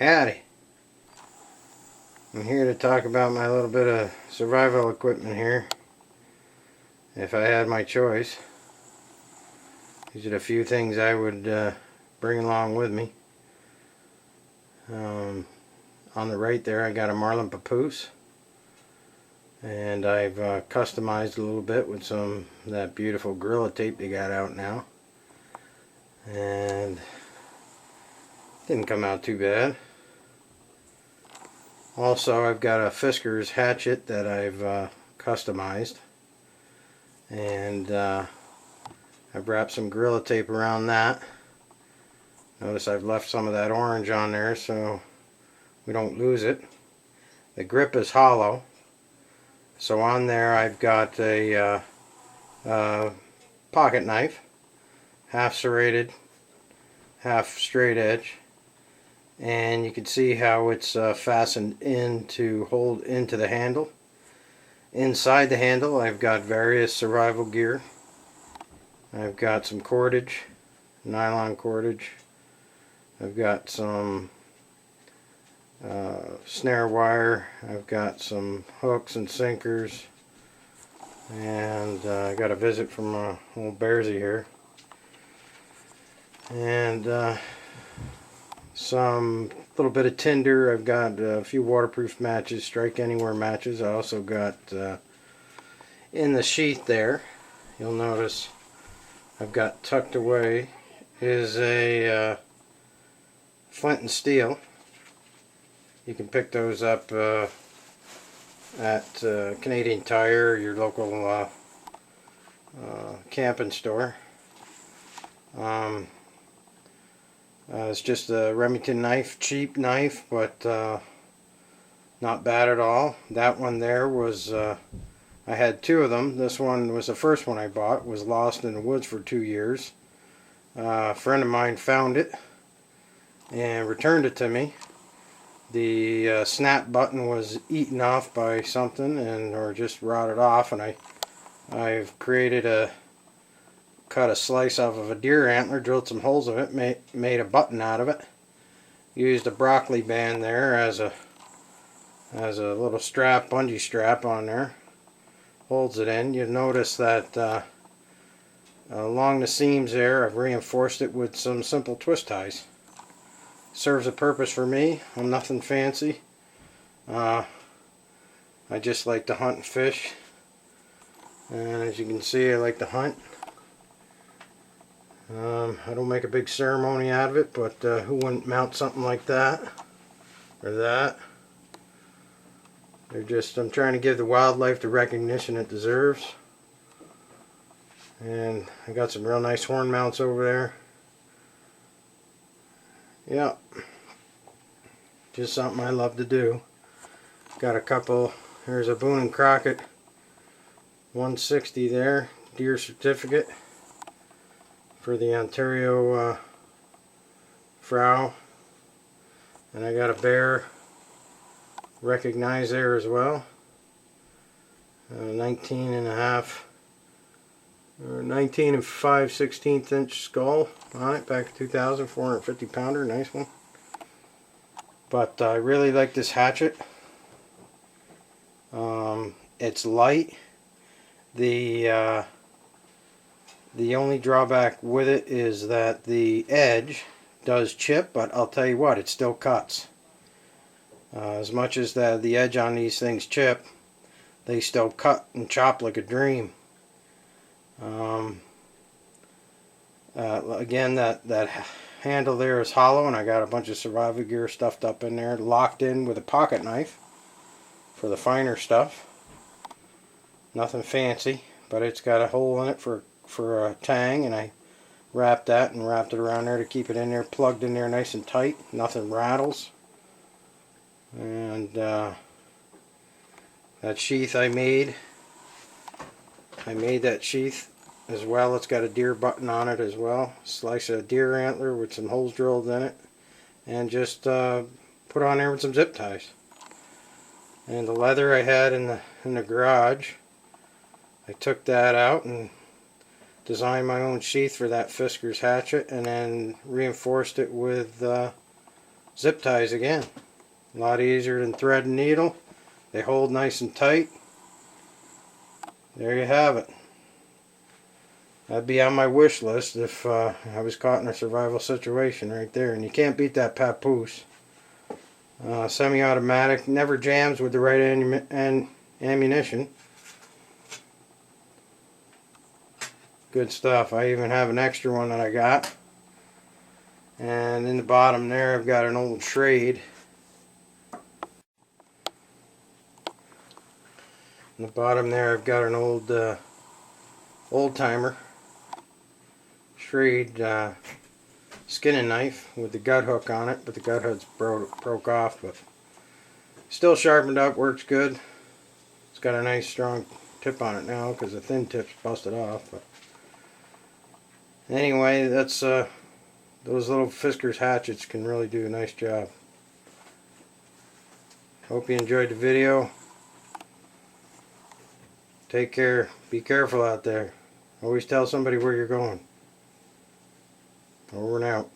Howdy. I'm here to talk about my little bit of survival equipment here. If I had my choice, these are the few things I would bring along with me. On the right there I got a marlin papoose, and I've customized a little bit with some of that beautiful Gorilla tape they got out now, and didn't come out too bad. Also, I've got a Fisker's hatchet that I've customized, and I've wrapped some Gorilla tape around that. Notice I've left some of that orange on there so we don't lose it. The grip is hollow, so on there I've got a pocket knife, half serrated, half straight edge, and you can see how it's fastened in to hold into the handle. Inside the handle I've got various survival gear. I've got some cordage, nylon cordage. I've got some snare wire. I've got some hooks and sinkers, and I got a visit from old Bearsy here, and some little bit of tinder. I've got a few waterproof matches, strike anywhere matches. I also got in the sheath there, you'll notice I've got tucked away is a flint and steel. You can pick those up at Canadian Tire, your local camping store. It's just a Remington knife, cheap knife, but not bad at all. That one there was, I had two of them. This one was the first one I bought. Was lost in the woods for 2 years. A friend of mine found it and returned it to me. The snap button was eaten off by something or just rotted off, and I've cut a slice off of a deer antler, drilled some holes in it, made a button out of it, used a broccoli band there as a little strap, bungee strap on there, holds it in. You'll notice that along the seams there I've reinforced it with some simple twist ties. Serves a purpose for me. I'm nothing fancy. I just like to hunt and fish, and as you can see, I like to hunt. I don't make a big ceremony out of it, but who wouldn't mount something like that or that? I'm trying to give the wildlife the recognition it deserves. And I got some real nice horn mounts over there. Yeah, just something I love to do. Got a couple. There's a Boone and Crockett 160 there, deer certificate for the Ontario Frau, and I got a bear recognized there as well. 19 and 5/16 inch skull on it, back in 2000, 450 pounder, nice one. But I really like this hatchet. It's light. The only drawback with it is that the edge does chip, but I'll tell you what, it still cuts. As much as the edge on these things chip, they still cut and chop like a dream. Again, that handle there is hollow, and I got a bunch of survival gear stuffed up in there, locked in with a pocket knife for the finer stuff. Nothing fancy, but it's got a hole in it for a tang, and I wrapped it around there to keep it in there, plugged in there nice and tight. Nothing rattles. And that sheath I made that sheath as well. It's got a deer button on it as well. Slice of deer antler with some holes drilled in it, and just put on there with some zip ties. And the leather I had in the garage, I took that out and designed my own sheath for that Fisker's hatchet, and then reinforced it with zip ties again. A lot easier than thread and needle. They hold nice and tight. There you have it. That'd be on my wish list if I was caught in a survival situation right there. And you can't beat that papoose. Semi-automatic, never jams with the right ammunition. Good stuff. I even have an extra one that I got. And in the bottom there I've got an old Schrade. In the bottom there I've got an old timer Schrade skinning knife with the gut hook on it, but the gut hook's broke off, but still sharpened up, works good. It's got a nice strong tip on it now because the thin tip's busted off. But anyway, that's those little Fisker's hatchets can really do a nice job. Hope you enjoyed the video. Take care. Be careful out there. Always tell somebody where you're going. Over and out.